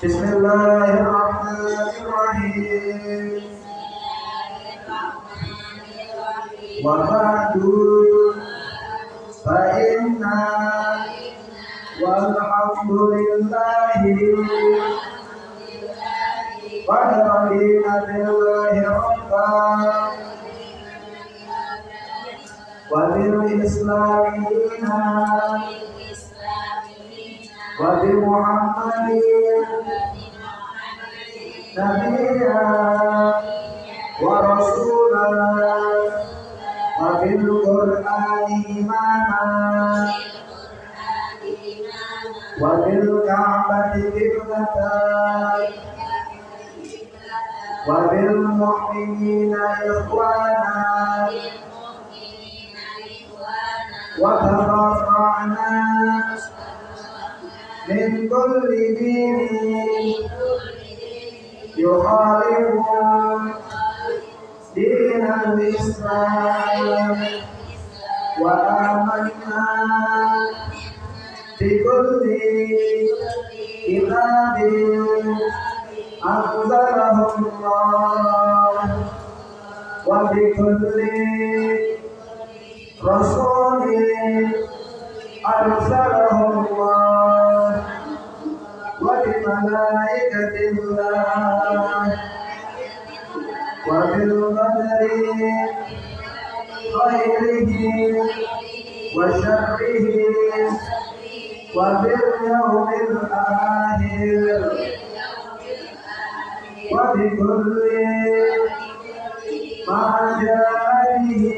Bismillahirrahmanirrahim. Wa ba'du fa inna walhamdulillahi wa radina billahi rabban wa bil islamina wa bi Muhammadin nabiyya wa rasulah wa bil Qur'ani imama wa bil Ka'bati qiblatan wa bil mu'minina ikhwana wa tafarra'na min kulli dinin yukhalifu dinal Islam wa amanna bi kulli kitabin anzalahu Allah wa bi kulli rasulin arsalahu Allah wa bi malaikatillah wa bil qadari khairihi wa syarrihi wa bil yawmil akhir wa bi kulli ma jaa bihi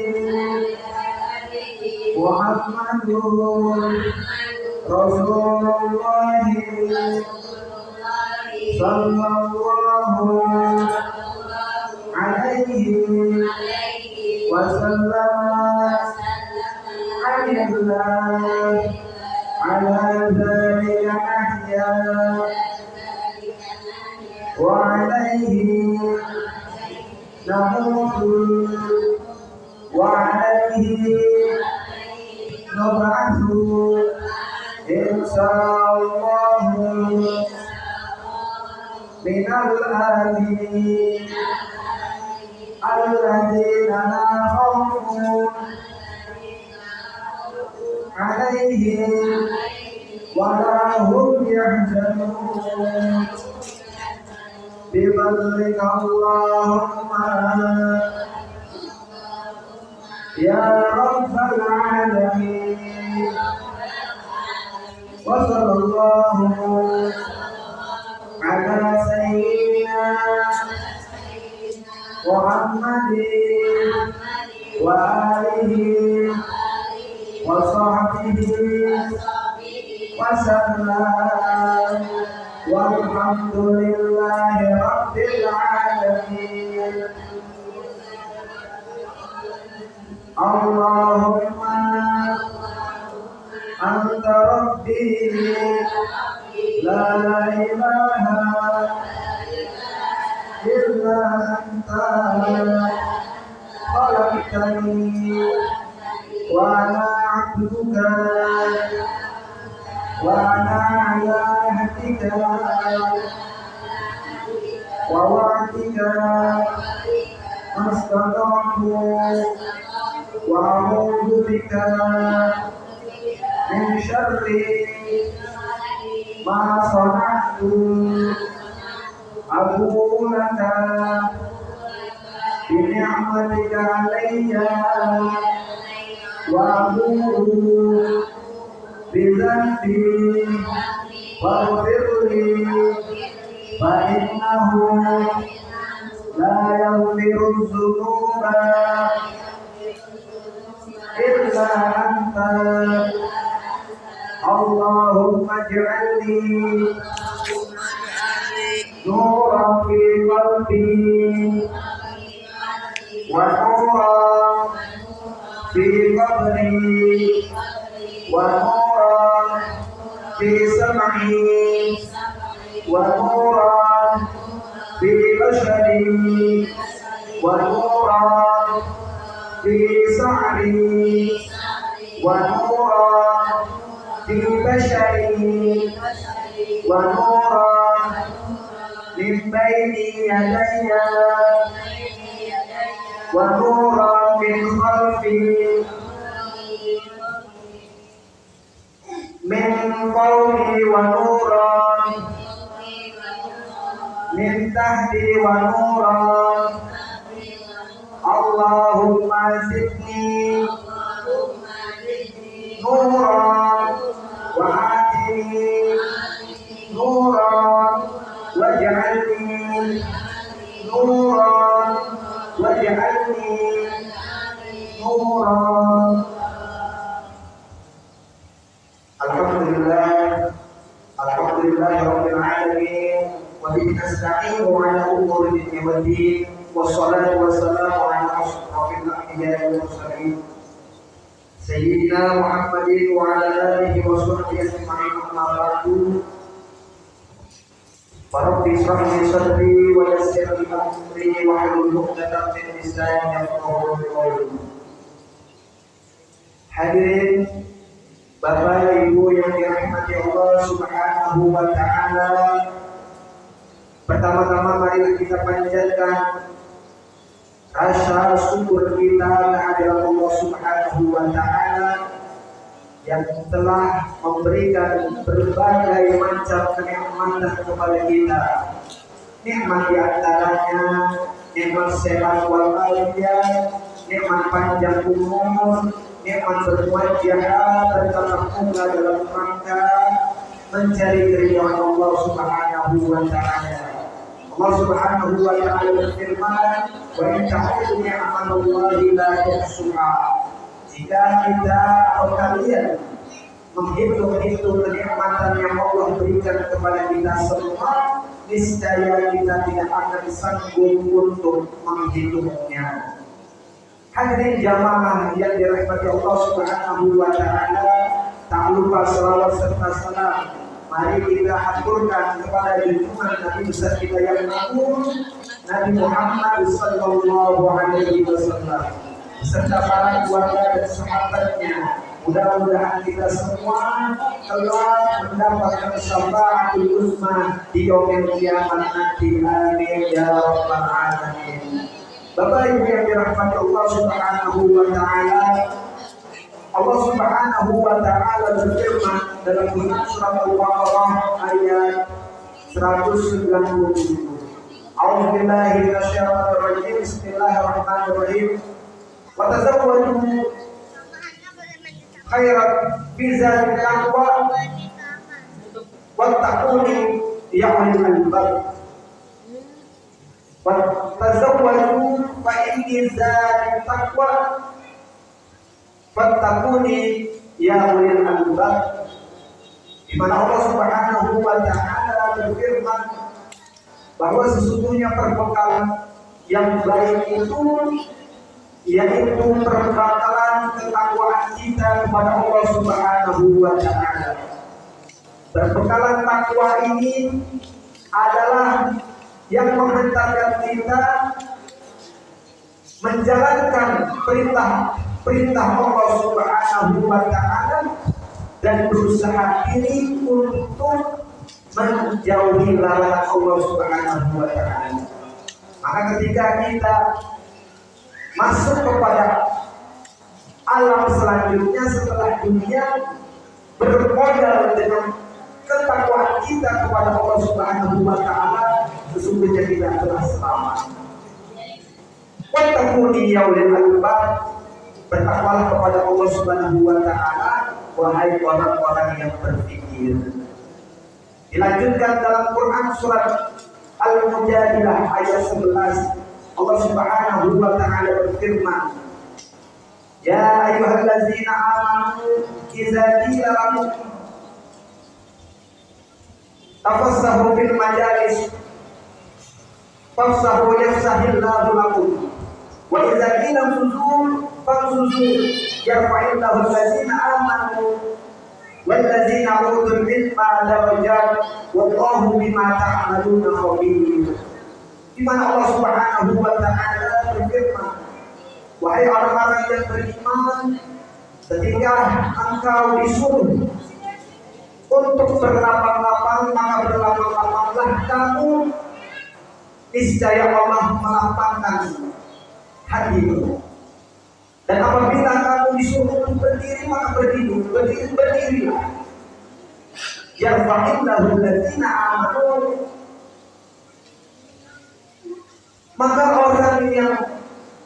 Muhammadun Rasulullah sallallahu alaihi wasallam ala dzalika nahya wa alaihi namutu wa alaihi nub'atsu insyaallah minal amin alladzina la khawfun alaihim wa la hum yahzanun bifadlika Allahumma ya rabbal alamin wa sallallahu ala sayyidina Muhammadin wa alihi wa sahbihi wa sallam walhamdulillahi rabbil alamin. Allahumma anta rabbi la ilaha illa anta khalaqtani wa ana 'abduka wa ana 'ala ahdika wa wa'dika mastata'tu wa a'udzu bika min syarri ma sana'tu abu'u laka bi ni'matika 'alayya wa abu'u bi dhanbi faghfirli fa innahu la yaghfiru dzunuba illa anta. Allahumma ij'alni nuran fi qalbi wa nuran fi qabri wa nuran fi sam'i wa nuran fi bashari wa nuran fi sa'ri wa nuran fi bashari wa nuran بين يدي ونورا من خلفي من فوقي ونورا من تحتي ونورا اللهم زدني نورا وآتني نورا واجعلني نورا واجعلني نورا. الحمد لله رب العالمين وبه نستعين على امور الدين والدين والصلاه والسلام على اشرف الانبياء والمرسلين سيدنا محمد وعلى اله وصحبه اجمعين اما بعد فرب اشرح لي صدري ويسر لي امري واحلل عقدة من لساني يفقهوا قولي. Hadirin Bapak Ibu yang dirahmati Allah Subhanahu wa taala, pertama-tama mari kita panjatkan rasa syukur kita kehadirat Allah Subhanahu wa taala yang telah memberikan berbagai macam kenikmatan kepada kita. Nikmat di antaranya nikmat sehat walafiat, nikmat panjang umur, nikmat berwajah dan terbuka dalam rangka mencari keridhaan Allah Subhanahu wa taala. Allah Subhanahu wa taala berfirman, "Wa in ta'uddu ni'matallahi la tuhsuha." Jika kita atau kalian menghitung-hitung kenikmatan yang Allah berikan kepada kita semua, niscaya kita tidak akan sanggup untuk menghitungnya. Hadirin jamaah yang dirahmati Allah Subhanahu wa taala, tak lupa selawat serta salam mari kita aturkan kepada junjungan Nabi besar kita yang agung, Nabi Muhammad sallallahu alaihi wasallam serta para keluarga dan sahabatnya. Mudah-mudahan kita semua telah mendapatkan syafaatul uzma di yaumil kiamat nanti. Amin ya rabbal alamin. Bapak Ibu yang dirahmati Allah Subhanahu wa taala, Allah Subhanahu wa taala berfirman dalam surat Al-Baqarah ayat 197. A'udzu billahi minasyaitonir rajim. Bismillahirrahmanirrahim. Wa tazawwadu khairan fi dzalika taqwa wattaquni ya ulil albab. Tazawwadu fa inni dzalika taqwa fattaquni ya ulil albab. Di mana Allah Subhanahu wa taala berfirman bahwa sesungguhnya perbekalan yang baik itu yaitu perbekalan ketakwaan kita kepada Allah Subhanahu wa taala. Perbekalan takwa ini adalah yang menghantarkan kita menjalankan perintah Allah Subhanahu wa taala dan berusaha diri untuk menjauhi larangan Allah Subhanahu wa taala. Maka ketika kita masuk kepada alam selanjutnya setelah dunia, bermodal dengan ketakwaan kita kepada Allah Subhanahu wa taala, sesungguhnya kita telah selamat. Wattaquni ya ulil albab, bertakwalah kepada Allah Subhanahu wa taala wahai orang-orang yang berpikir. Dilanjutkan dalam Quran surat Al-Mujadilah ayat 11, Allah Subhanahu wa taala berfirman, "Ya ayyuhallazina amanu idza qila lakum tafassahu fil majalis fafsahu yafsahillahu lakum wa idza qila fuzul famsuzu yarfa'illahu allazina amanu wallazina utul ilma darajat wallahu bima ta'maluna khabir." Di mana Allah Subhanahu wa taala berfirman, wahai orang-orang yang beriman, ketika engkau disuruh untuk berlapang-lapang, maka berlapang-lapanglah kamu niscaya Allah melapangkan hatimu. Dan apabila kamu disuruh berdiri, maka berdirilah. Yarfa'illahu alladziina aamanu. Maka orang yang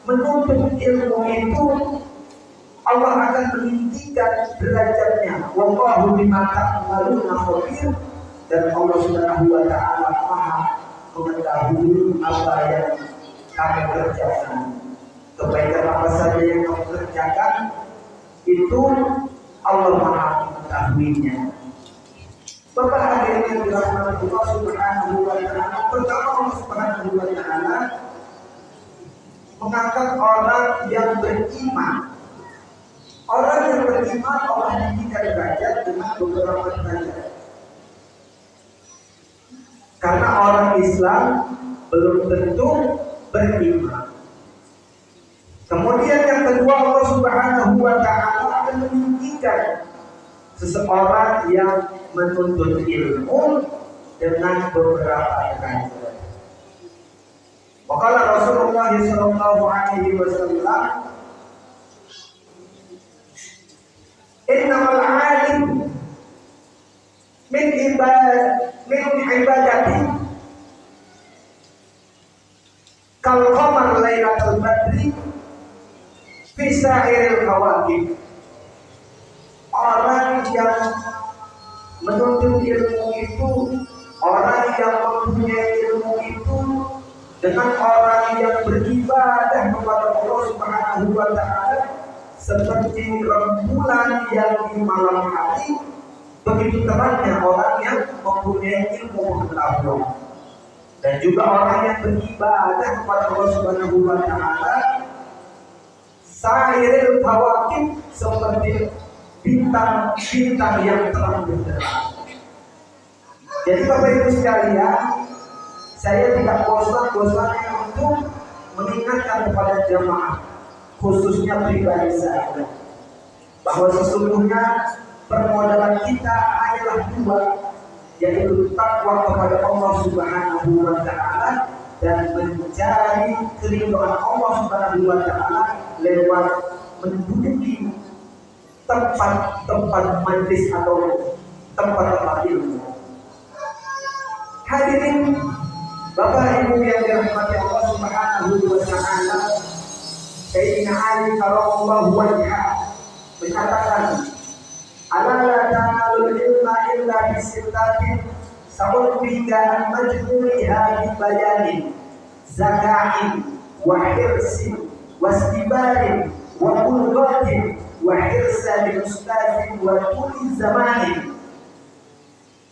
menuntut ilmu itu Allah akan meninggikan derajatnya. Wallahu bima ta'maluna khabir. Dan Allah Subhanahu wa ta'ala Maha mengetahui apa yang kamu kerjakan. Kebaikan apa saja yang kamu kerjakan itu Allah Maha mengetahuinya. Bapak hadirin yang dirahmati Allah Subhanahu wa ta'ala, pertama Allah Subhanahu wa ta'ala mengangkat orang yang beriman. Orang yang beriman Allah tinggikan derajat dengan beberapa derajat. Karena orang Islam belum tentu beriman. Kemudian yang kedua, Allah Subhanahu wa ta'ala akan meninggikan seseorang yang menuntut ilmu dengan beberapa derajat. Maka Rasulullah sallallahu alaihi wasallam, innamal alim min ibadati kal qamar lailatul badri fi sa'iril kawakib. Orang yang menuntut ilmu itu, orang yang mempunyai ilmu itu, dengan orang yang beribadah kepada Allah Subhanahu wa ta'ala seperti rembulan yang di malam hari, begitu terangnya orang yang mempunyai ilmu pengetahuan. Dan juga orang yang beribadah kepada Allah Subhanahu wa ta'ala sa'iril kawakib, seperti bintang-bintang yang terang benderang. Jadi Bapak Ibu sekalian, saya tidak bosan-bosannya untuk mengingatkan kepada jemaah, khususnya pribadi saya, bahwa sesungguhnya permodalan kita hanyalah dua, yaitu takwa kepada Allah Subhanahu wa ta'ala dan mencari keridhaan Allah Subhanahu wa ta'ala lewat menduduki tempat-tempat majlis atau tempat-tempat ilmu. Hadirin Bapak Ibu yang dirahmati Allah Subhanahu wa ta'ala, Sayyidina Ali karramallahu wajhah menyatakan, ala la ta'alul ilma illa bisittatin sa'udbika an majmu'iha bi bayanin zaka'in wa hirsin wa istibarin wa qurbatin wa hirsan ustazin wa tuli zamanin.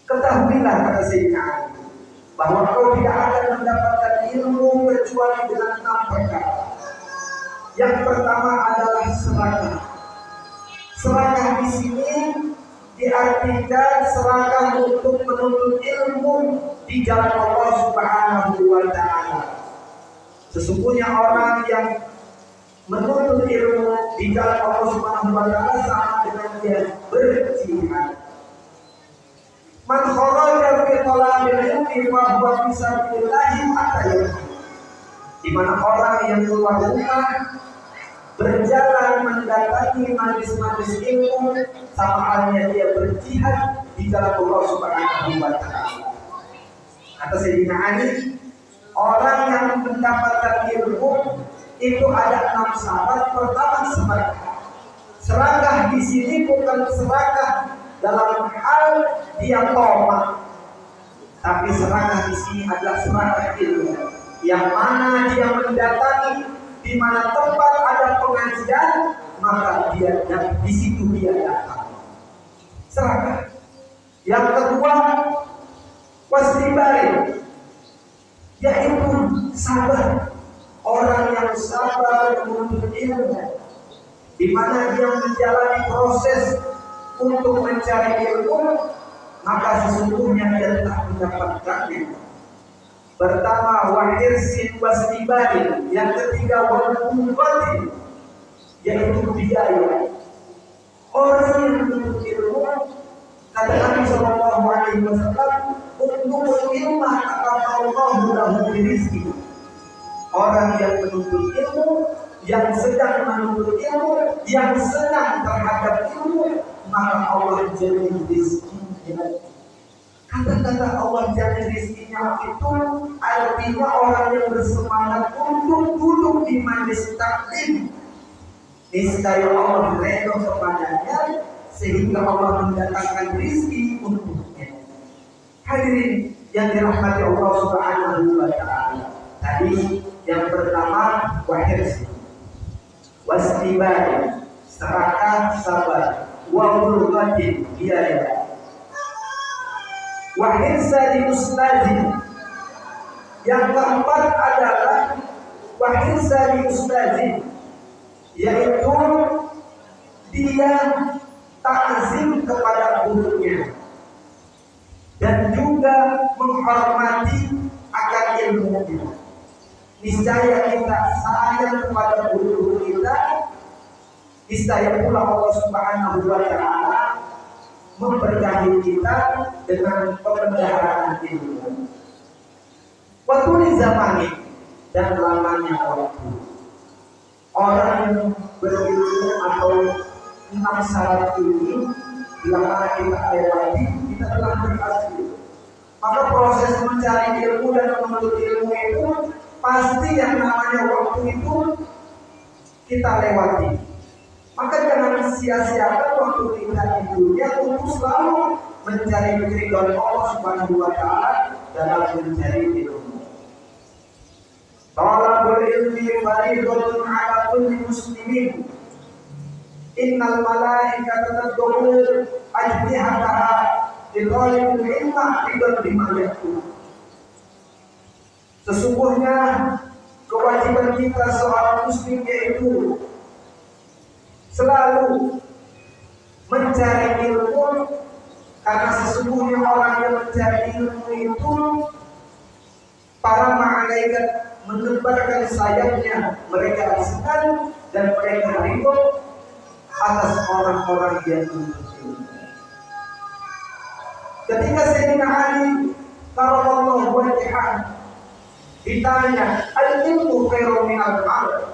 Ketahuilah, kata Sayyidina Ali, bahwa kau tidak akan mendapatkan ilmu kecuali dengan 6 perkara. Yang pertama adalah serakah. Serakah di sini diartikan serakah untuk menuntut ilmu di jalan Allah Subhanahu wa ta'ala. Sesungguhnya orang yang menuntut ilmu di jalan Allah Subhanahu wa ta'ala sama dengan dia berjihad. Man kharaja fi talabil ilmi fa huwa fi sabilillah hatta yati. Di mana orang yang keluar rumah berjalan mendatangi majlis-majlis ilmu, sama halnya dia berjihad di jalan Allah Subhanahu wa ta'ala. Kata Sayyidina Ali, orang yang mendapatkan ilmu itu ada 6 syarat. Pertama, serakah. Serakah di sini bukan serakah dalam hal dia tomat, tapi serakah di sini adalah serakah ilmu, yang mana dia mendatangi di mana tempat ada pengajian, maka dia dan di situ dia datang. Serakah. Yang kedua, wasdibari, yaitu sabar. Orang yang sabar menuntut ilmu, di mana dia menjalani proses untuk mencari ilmu, maka sesungguhnya dia telah mendapatkannya. Pertama, wahirsin wasdibari. Yang ketiga, wakubatin, yaitu biaya. Orang yang menuntut ilmu Kata Nabi Shallallahu Alaihi Wasallam, untuk ilmu Allahu lahu rizki. Orang yang menuntut ilmu, yang sedang menuntut ilmu, yang senang terhadap ilmu, maka Allah jamin rizkinya. Kata-kata Allah jamin rizkinya itu artinya orang yang bersemangat untuk duduk di majelis taklim, niscaya Allah redha kepadanya sehingga Allah mendatangkan rizki untuknya. Hadirin yang dirahmati Allah Subhanahu wa Ta'ala, tadi yang pertama wahirsi, wastibari, serakah sabar, wa bulghatin biaya, wahirsa di ustazi. Yang keempat adalah wahirsa di ustazi, yaitu dia ta'zim kepada gurunya dan juga menghormati akan ilmunya. Niscaya kita sayang kepada guru kita, niscaya pula Allah Subhanahu wa Ta'ala memberkahi kita dengan pemeliharaan ilmu. Waktu di zamani dan lamanya waktu. Orang yang berilmu atau 6 syarat ini bila mana kita lewati, kita telah berhasil. Maka proses mencari ilmu dan menuntut ilmu itu pasti yang namanya waktu itu kita lewati. Maka jangan sia-siakan waktu kita di dunia untuk selalu mencari keridhaan Allah Subhanahu wa Ta'ala dalam mencari ilmu. Talabul ilmi fardhatun 'ala kulli muslimin. Innal malaikata tad'u ajnihataha li talibil ilmi bima yaqul. Sesungguhnya kewajiban kita seorang muslim yaitu selalu mencari ilmu, karena sesungguhnya orang yang mencari ilmu itu para malaikat menebarkan sayapnya, mereka senang dan mereka ridho atas orang-orang yang menuntut ilmu. Ketika Sayyidina Ali radhiyallahu anhu ditanya, al-ilmu khairun minal mal,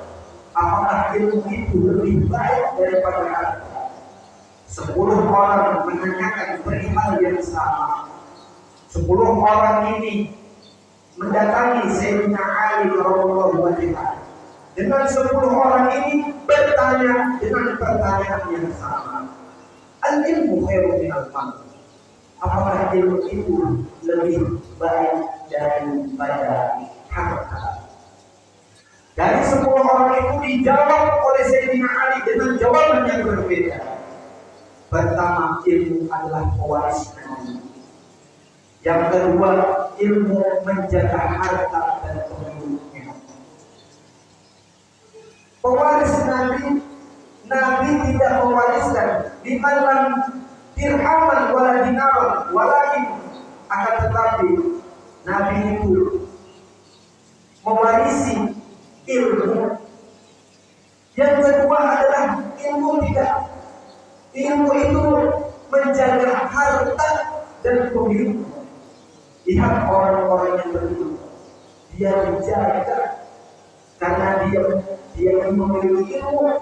apakah ilmu itu lebih baik daripada harta? 10 orang menanyakan perihal yang sama. 10 orang ini mendatangi Sayyidina Ali radhiyallahu anhu. Dengan 10 orang ini bertanya dengan pertanyaan yang sama. Al-ilmu khairun minal mal, apakah ilmu itu lebih baik daripada harta? Dari 10 orang itu dijawab oleh Sayyidina Ali dengan jawaban yang berbeda. Pertama, ilmu adalah pewaris Nabi. Yang kedua, ilmu menjaga harta dan pemiliknya. Pewaris Nabi, Nabi tidak mewariskan dimalam dirhaman wala dinaran, walakin akan tetapi Nabi itu mewarisi ilmu. Yang kedua adalah ilmu tidak. Ilmu itu menjaga harta dan pemiliknya. Lihat orang-orang yang berilmu, dia dijaga karena dia memiliki ilmu,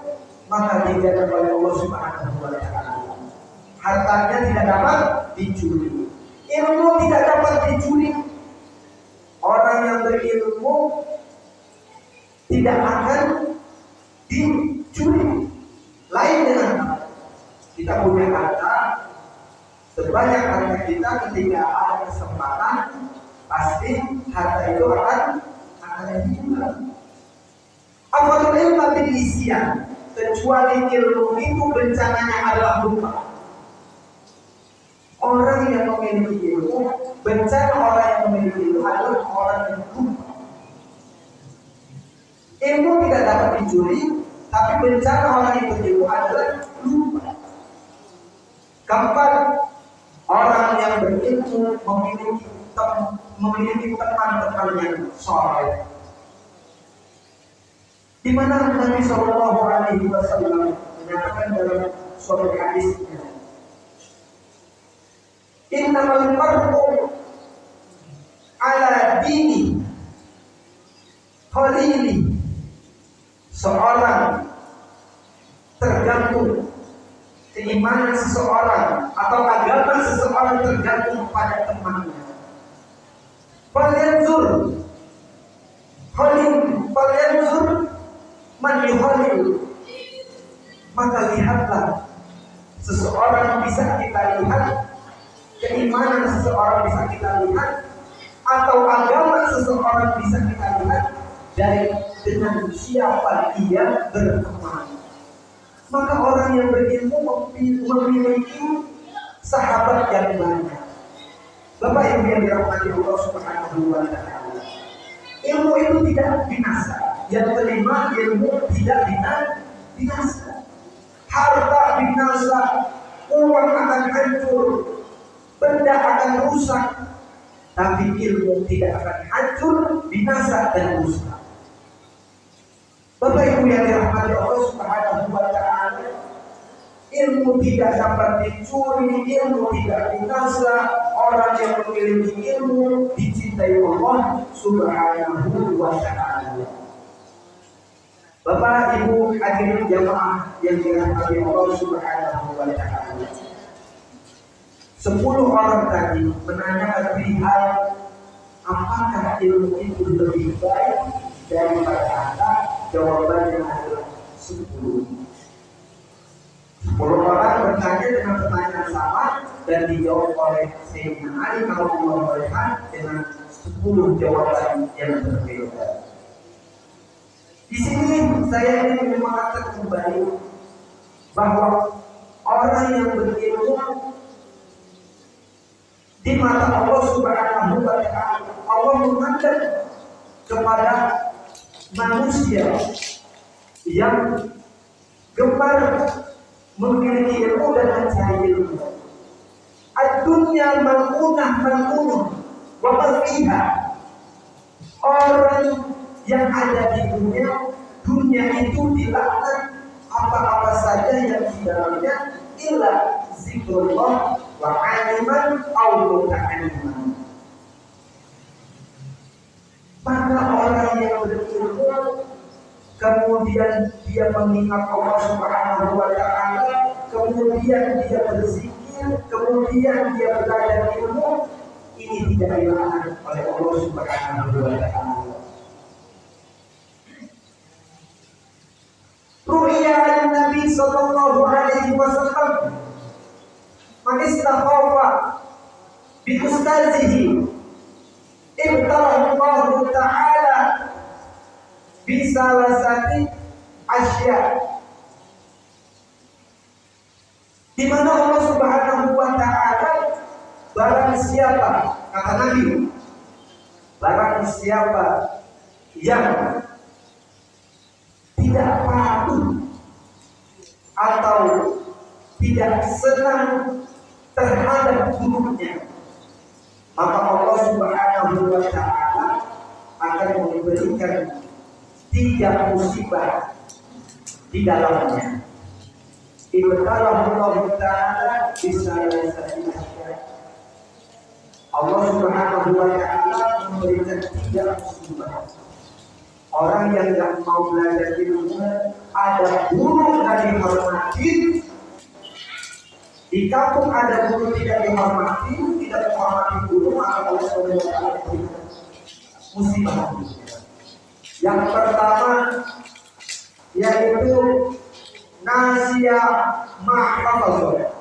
maka dijaga oleh Allah Subhanahu wa Ta'ala. Hartanya tidak dapat dicuri, ilmu tidak dapat dicuri. Orang yang berilmu tidak akan dicuri. Lain dengan kita punya harta, sebanyak harta kita, ketika ada kesempatan pasti harta itu akan dijual. Afalul ilmu bil isyan, kecuali ilmu itu bencananya adalah lupa. Orang yang memiliki ilmu, bencana orang yang memiliki ilmu adalah orang yang lupa. Ilmu tidak dapat dicuri, tapi bencana orang yang berilmu adalah lupa. Keempat, orang yang berilmu memiliki teman-teman yang soleh. Di mana Nabi Shallallahu Alaihi Wasallam menyatakan dalam suatu hadisnya, Innamal mar'u ala dini khalili. Seorang tergantung keimanan seseorang atau agama seseorang tergantung pada temannya. Falyanzur man yuhalil. Maka lihatlah, seseorang bisa kita lihat, keimanan seseorang bisa kita lihat, atau agama seseorang bisa kita lihat dari dengan siapa dia berteman. Maka orang yang berilmu memiliki sahabat yang banyak. Bapak Ibu yang dirahmati Allah Subhanahu wa Ta'ala, ilmu itu tidak binasa. Yang kelima, ilmu tidak binasa. Harta binasa, uang akan hancur, benda akan rusak, tapi ilmu tidak akan hancur, binasa dan rusak. Bapak Ibu yang dirahmati Allah Subhanahu wa Ta'ala, ilmu tidak dapat dicuri, ilmu tidak binasa. Orang yang memiliki ilmu dicintai Allah Subhanahu wa Ta'ala. Bapak Ibu hadirin jamaah yang dirahmati Allah Subhanahu wa Ta'ala, 10 orang tadi menanyakan perihal apakah ilmu itu lebih baik daripada harta. Jawabannya adalah 10. 10 orang bertanya dengan pertanyaan sama dan dijawab oleh Sayyidina Ali radhiyallahu anhu dengan 10 jawaban yang berbeda. Di sini saya ingin mengatakan kembali bahwa orang yang berilmu di mata Allah Subhanahu wa Ta'ala, Allah memandang kepada manusia yang gemar memiliki ilmu dan mencari ilmu. Ad-dunya mal'unah wa ma fiha. Orang yang ada di dunia itu dilaknat, apa-apa saja yang di dalamnya, illa zikrullah wa aliman aw muta'alliman. Maka orang yang berilmu kemudian dia mengingat Allah Subhanahu wa Ta'ala, kemudian dia berzikir, kemudian dia belajar ilmu, ini tidak dilaknat oleh Allah Subhanahu wa Ta'ala. Ru'ya Nabi sallallahu alaihi wasallam man istakhafa bi ustazihi ibtalahu Allah Ta'ala bi salasati asya. Di mana Allah Subhanahu wa Ta'ala, barang siapa, kata Nabi, barang siapa yang tidak patuh atau tidak senang terhadap gurunya, maka Allah Subhanahu wa Ta'ala akan memberikan 3 musibah di dalamnya. Ibtalahu Allah Ta'ala bisa Allah Subhanahu wa Ta'ala memberikan 3 musibah. Orang yang tidak mau belajar ilmu, ada guru tidak dihormati, di kampung ada guru tidak dihormati, tidak menghormati guru, maka Allah Subhanahu wa Ta'ala memberikan musibah. Yang pertama yaitu nasya ma'hafazah.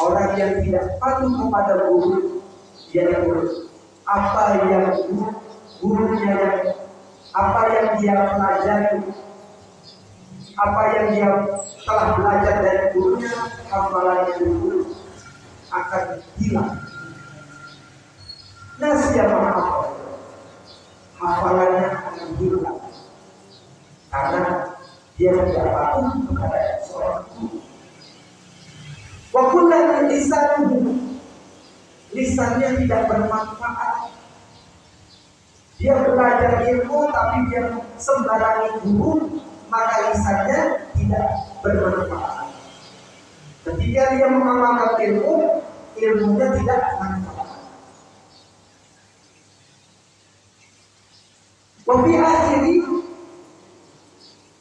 Orang yang tidak patuh kepada guru, yaitu apa yang gurunya apa yang dia pelajari, apa yang dia telah belajar dari gurunya, hafalannya guru akan hilang. Nasya ma'hafazah, hafalannya akan hilang karena dia tidak patuh kepada seorang guru. Wa kullu lisannya tidak bermanfaat. Dia belajar ilmu tapi dia sembarangi guru, maka lisannya tidak bermanfaat. Ketika dia mengamalkan ilmu ilmunya tidak manfaat. Wa fi akhiri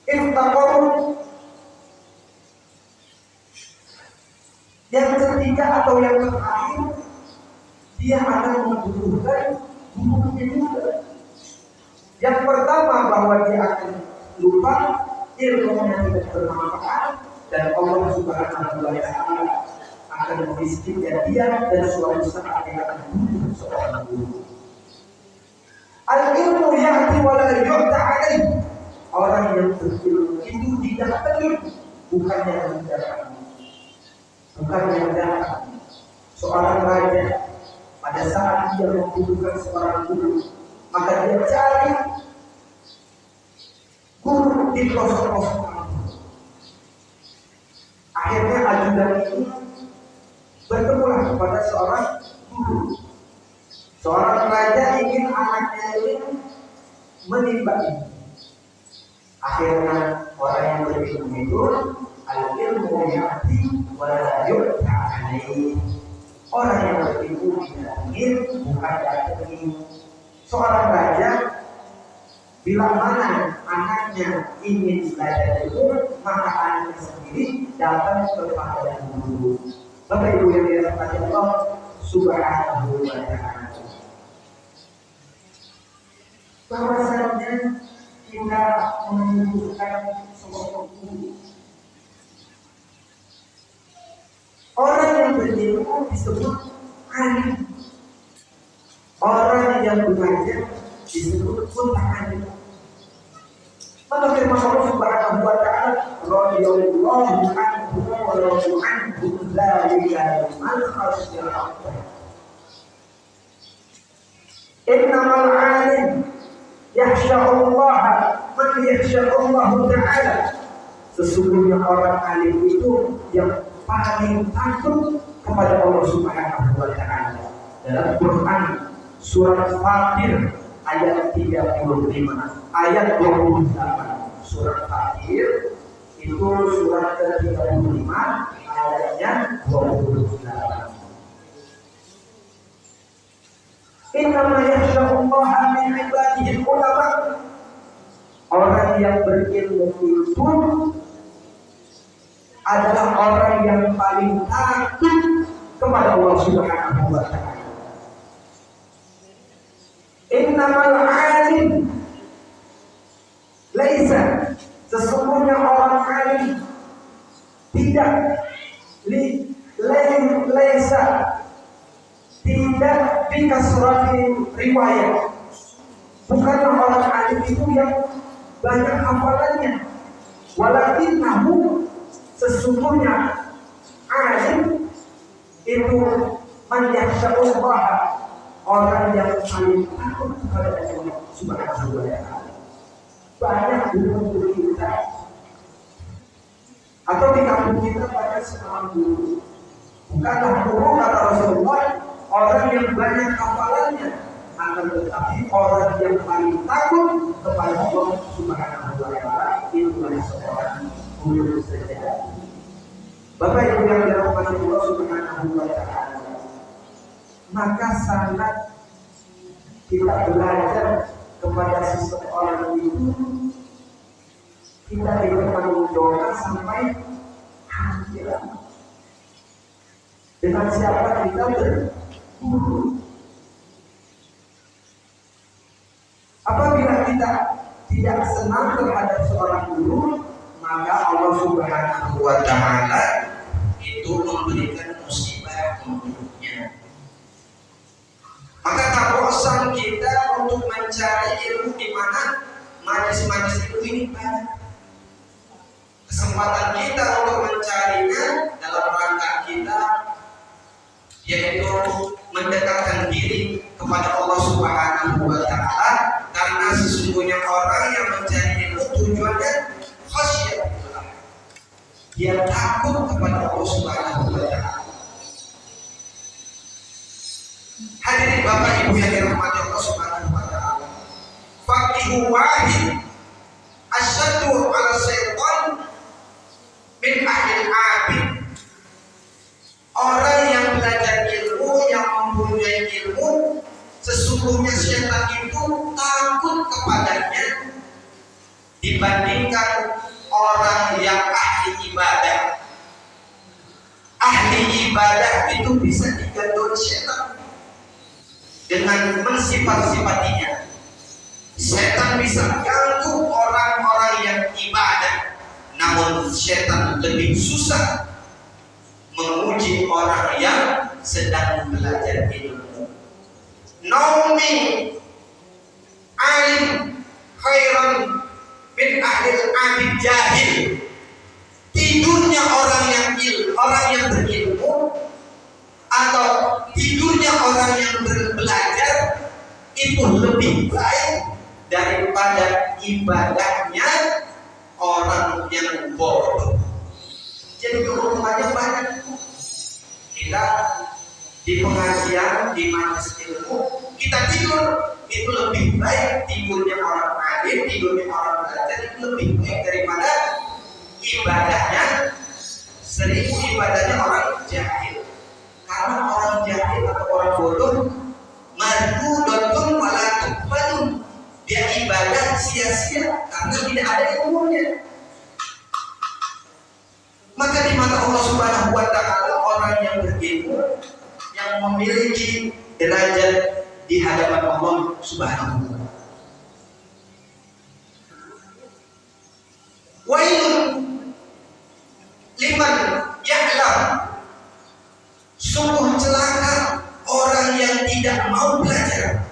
iftaqaru, yang ketiga atau yang terakhir, dia akan membutuhkan gurunya juga. Yang pertama bahwa dia akan lupa, ilmunya tidak bermanfaat, dan Allah Subhanahu wa Ta'ala akan memiskinkan dia dan suatu saat dia akan butuh seorang guru. Al-ilmu ya'ti wa la yu'ta alaih. Orang yang berilmu itu didatangi, bukan yang mendatangi. Bukan yang datang. Seorang raja pada saat dia membutuhkan seorang guru, maka dia cari guru di pelosok-pelosok kampung. Akhirnya ajudan ini bertemulah kepada seorang guru. Seorang raja ingin anaknya ini menimba ilmu. Akhirnya orang yang berilmu itu al-ilmu ya'ti wa la yu'ta alaih. Orang yang berilmu tidak ingin, bukan datang. Seorang raja bila mana anaknya ingin belajar ilmu, maka anaknya sendiri datang kepada guru. Bapak Ibu yang dirahmati Allah Subhanahu wa Ta'ala, bahwasanya kita membutuhkan sosok guru. Orang yang berilmu disebut alim. Orang yang belajar disebut muta'allim. Maka firman Allah Subhanahu wa Ta'ala, radhiyallahu anhu wa radu anhu dzalika liman khasyya rabbah. Innamal 'alim yakhsha'ullaha man yakhsha'ullahu ta'ala. Sesungguhnya orang alim itu yang paling takut kepada Allah Subhanahu wa Ta'ala. Dalam Quran surat Fatir ayat 35, ayat 28. Surat Fatir itu surat ke-35 ayatnya 28. Innama yakhsha'ullaha min ibadihi ulama. Orang yang berilmu itu adalah orang yang paling takut kepada Allah Subhanahu wa Ta'ala. Innamal 'alim laisa, sesungguhnya orang alim tidak laisa, tidak dikasrati riwayat. Bukanlah orang alim itu yang banyak hafalannya, walakinnahu, sesungguhnya alim itu man yakhsha'ullah, orang yang paling takut kepada Allah Subhanahu wa Ta'ala. Banyak guru kita atau di kampung kita banyak seorang guru. Bukanlah guru kata Rasulullah orang yang banyak hafalannya, akan tetapi orang yang paling takut kepada Allah Subhanahu wa Ta'ala itu adalah seorang guru sejati. Bapak Ibu yang dirahmati Allah Subhanahu wa Ta'ala, maka sangat kita belajar kepada seseorang itu, kita bertanggung jawab sampai akhirat. Dengan siapa kita berguru? Apabila kita tidak senang terhadap seorang guru, maka Allah Subhanahu wa Ta'ala itu memberikan musibah untuknya. Maka tak bosan kita untuk mencari ilmu di mana majelis-majelis ilmu ini banyak. Kesempatan kita untuk mencarinya dalam rangka kita yaitu mendekatkan diri kepada Allah Subhanahu wa Ta'ala, karena sesungguhnya orang yang mencari ilmu tujuannya khasyatullah, dia takut kepada Allah Subhanahu wa Ta'ala. Hadirin Bapak Ibu yang dirahmati Allah Subhanahu wa Ta'ala, faqihu wahid asyaddu 'ala syaitan min ahli abid. Orang yang belajar ilmu sesungguhnya setan itu takut kepadanya dibandingkan orang yang ahli ibadah. Ahli ibadah itu bisa digandoli setan dengan mensifat-sifatinya. Setan bisa ganggu orang-orang yang ibadah, namun setan lebih susah menguji orang yang sedang belajar ilmu. Naumi alim khairan min ahlil abid jahil. Tidurnya orang yang berilmu atau tidurnya orang yang belajar itu lebih baik daripada ibadahnya orang yang bodoh. Jadi keuntungannya banyak. Kita di pengajian, di majelis ilmu, kita tidur itu lebih baik tidurnya orang alim, tidurnya orang belajar itu lebih baik daripada ibadahnya 1000 ibadahnya orang jahil. Karena orang jahil atau orang bodoh mardudun wala tuqbalun, dia ibadah sia-sia karena tidak ada ilmunya. Maka di mata Allah Subhanahu wa taala orang yang berilmu yang memiliki derajat di hadapan Allah Subhanahu wa taala. Wailun liman ya'lam, sungguh celaka orang yang tidak mau belajar.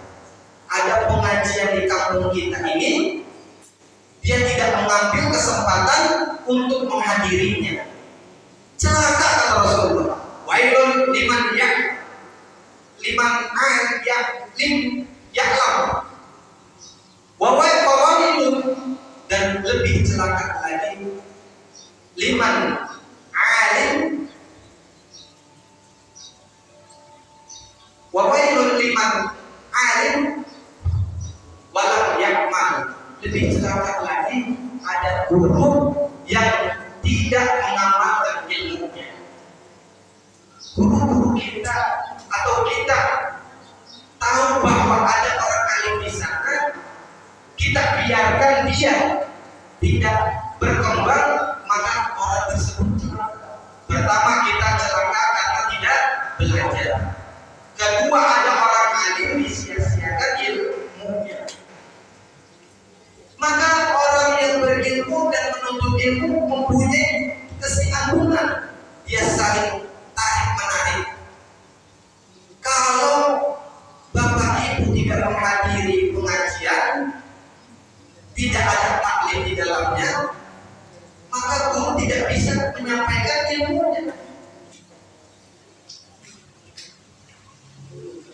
Ada pengajian di kampung kita ini, dia tidak mengambil kesempatan untuk menghadirinya. Celaka kata Rasulullah. Wailun liman ya'lam wa wailun, dan lebih celaka lagi liman alim wa wailun liman alim walam yakmal. Lebih celaka lagi ada guru yang tidak mengamalkan ilmunya. Guru-guru kita atau kita tahu bahwa ada orang alim di sana, kita biarkan dia tidak berkembang, maka orang tersebut celaka. Pertama, kita celaka karena tidak belajar. Kedua, ada orang alim disia-siakan ilmunya. Maka orang yang berilmu dan menuntut ilmu mempunyai kesinambungan, dia saling tarik-menarik. Kalau Bapak Ibu tidak menghadiri pengajian, tidak ada taklim di dalamnya, maka guru tidak bisa menyampaikan ilmunya.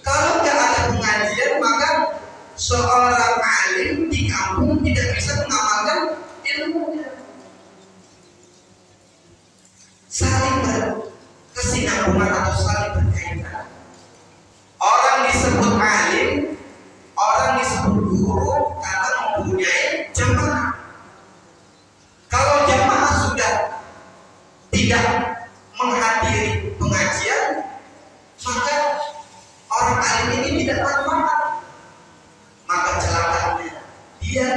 Kalau tidak ada pengajian, maka seorang alim di kampung tidak bisa mengamalkan ilmunya. Saling berkesinambungan atau saling berkaitan. Orang disebut alim, orang disebut guru karena mempunyai jemaah. Kalau jemaah sudah tidak menghadiri pengajian, maka orang alim ini tidak manfaat. Maka celakanya dia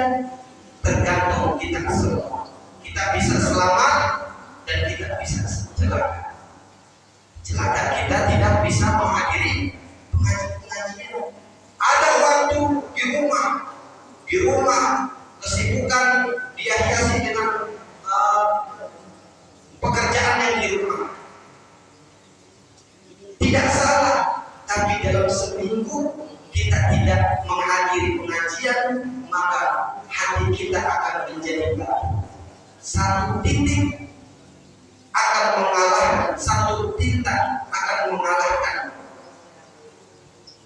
tergantung kita semua. Kita bisa selamat dan kita bisa celaka. Celaka kita tidak bisa menghadiri pengajian. Ada waktu di rumah kesibukan dia hiasi dengan pekerjaan yang di rumah. Tidak salah, tapi dalam seminggu kita tidak menghadiri pengajian, maka hati kita akan menjadi baik. Satu titik akan mengalahkan, satu tinta akan mengalahkan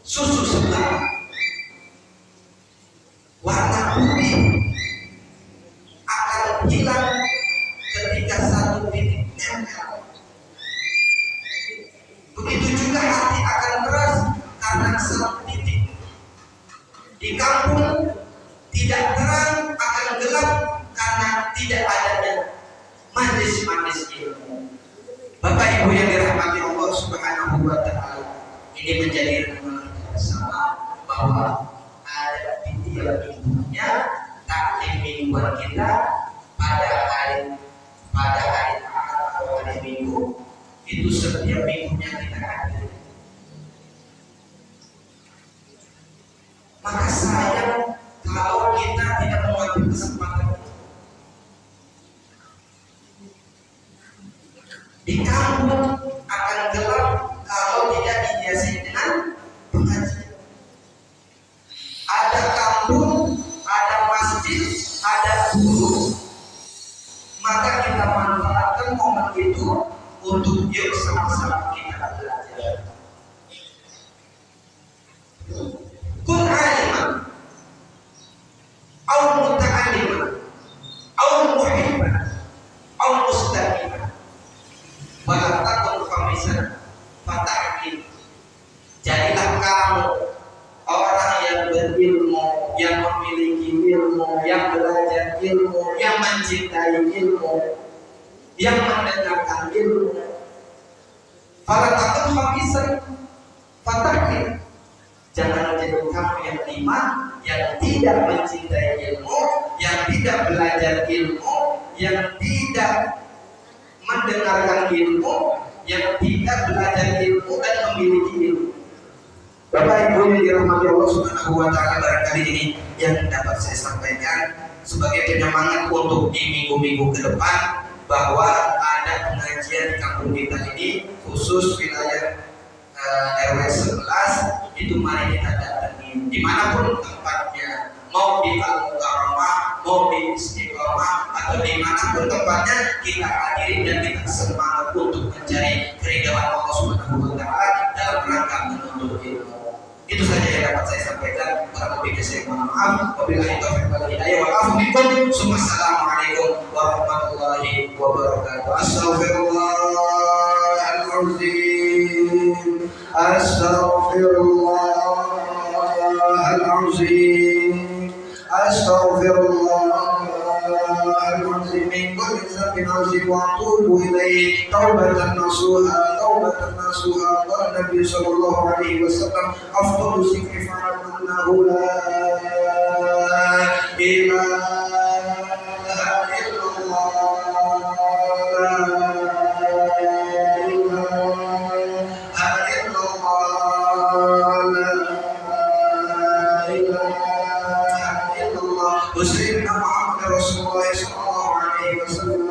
susu sebelah. Warna putih akan hilang ketika satu titik nempel. Begitu juga hati akan keras karena satu titik. Di kampung tidak terang akan gelap karena tidak adanya majelis-majelis ilmu. Bapak Ibu yang dirahmati Allah Subhanahu wa taala, ini menjadi renungan bersama bahwa setiap minggunya taklim mingguan kita pada hari Ahad atau hari Minggu itu setiap minggunya kita hadir. Maka sayang kalau kita tidak mengambil kesempatan di kampung akan gelap kalau tidak dihiasi dengan pengajian. Ada kampung, ada masjid, ada guru, maka kita manfaatkan momen itu untuk yuk sama-sama kita belajar. Kun aliman, au muta'alliman, au muhibban, au mustaqiman. Wala takun khamisan fata'in. Jadilah kamu orang yang berilmu, yang memiliki ilmu, yang belajar ilmu, yang mencintai ilmu, yang mendengarkan ilmu. Wala takun khamisan fata'in. Jangan menjadi kamu yang lima, yang tidak mencintai ilmu, yang tidak belajar ilmu, yang tidak mendengarkan ilmu, yang tidak belajar ilmu dan memiliki ilmu. Bapak Ibu yang dirahmati Allah Subhanahu wa taala, barangkali ini yang dapat saya sampaikan sebagai penyemangat untuk di minggu-minggu ke depan bahwa ada pengajian di kampung kita ini khusus wilayah RW 11 itu mari kita datangi dimanapun tempatnya, mau di Al-Mukarramah, mau di Istiqomah atau dimanapun tempatnya kita hadiri dan kita semangat untuk mencari keridhaan Allah Subhanahu wa taala dalam rangka menuntut ilmu. Itu saja yang dapat saya sampaikan. Kurang lebih saya mohon maaf. Wabillahi taufiq wal hidayah. Wa afu bikum. Assalamualaikum warahmatullahi wabarakatuh. Astaghfirullahaladzim. Astaghfirullahaladzim. Astaghfirullahaladzim. Min kulli dhanbin azim wa atubu ilaih. Taubatan nasuha, taubatan nasuha. Qala Nabi sallallahu alaihi wasallam, afdalu zikri fa'annahu la ilaha illallah. Sayyidina Muhammad Rasulullah sallallahu alaihi wasallam.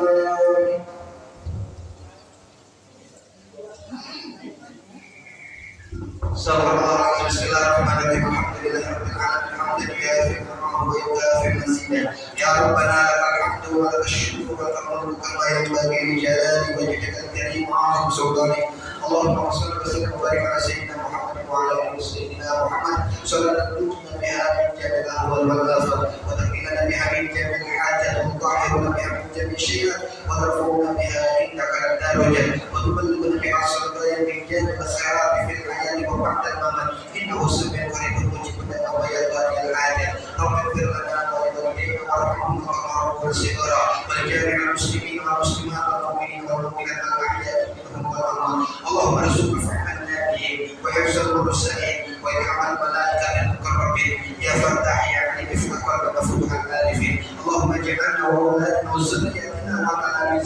Sallallahu bismillahirrahmanirrahim. Alhamdulillahirabbil alamin. Hamdan yuafi ni'amahu wa yukafi mazidah. Ya Rabbana lakal hamdu wa lakal syukru wa lakal mulku kama yanbaghi li jalali wajhikal karim wa 'azimi sultanik. Allahumma shalli wa sallim wa barik ala sayyidina Muhammad wa ala ali sayyidina Muhammad. Sallallahu biha min jami'il ahwal wal afat wa taqina biha min jami'il hajat wa tahhiruna biha min jami'il shay'at wa tarfa'una biha indaka ad-darajat wa tuballighuna biha as-salata min jami'il masarat fil hayati wa ba'da al-mamat. Innahu sami'un qaribun mujibud da'wati al-hajat. Rabbir lana wa liwalidayna warhamhum kama rabbayana shighara wal jami'il muslimin wal muslimat wal mu'minin wal mu'minat al-ahya'i minhum wal amwat. Allahumma arzuqna fahman nabiyyin wa hifzal mursalin wa ilhamal malaikati al-muqarrabin ya fattah ya alim iftah wa maftuhal alifin. Allahumma ij'alna wa awladna wa zurriyyatina wa ta'ala min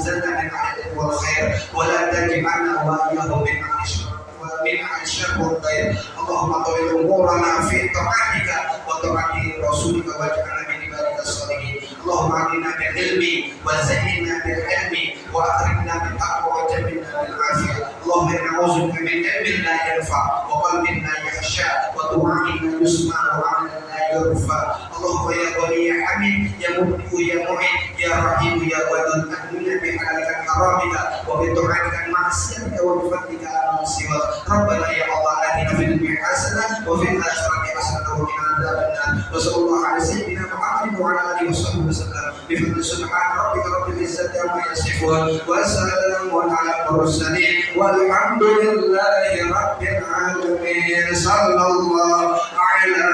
ahli wal khair wa la taj'alna wa iyyahum min ahli syarr ومن الشر والخير. اللهم طول امورنا في طاعتك وطاعة رسولك واجعلنا من عبادك الصالحين. اللهم اغننا بالعلم وزينا بالحلم واكرمنا بالتقوى وجملنا بالعافيه. اللهم انا نعوذ بك من علم لا ينفع وقلب لا يخشى ودعاء لا يسمع وعمل لا يرفع. اللهم يا غني يا حميد يا مبدئ يا معين يا رحيم يا ودود اغننا بحلالك حرامك وبطاعتك معصيتك وبفضلك على سواك. ربنا يا الله آتنا في الدنيا حسنة وفي الآخرة حسنة وقنا عذاب النار. وصلى الله على سيدنا محمد وعلى آله وصحبه وسلم بفضل سبحان ربك رب العزة عما يصفون وسلام على المرسلين والحمد لله رب العالمين. صلى الله على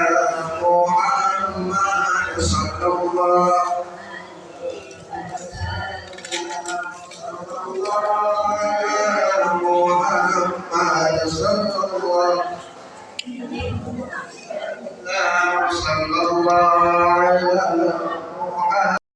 محمد صلى الله صلى الله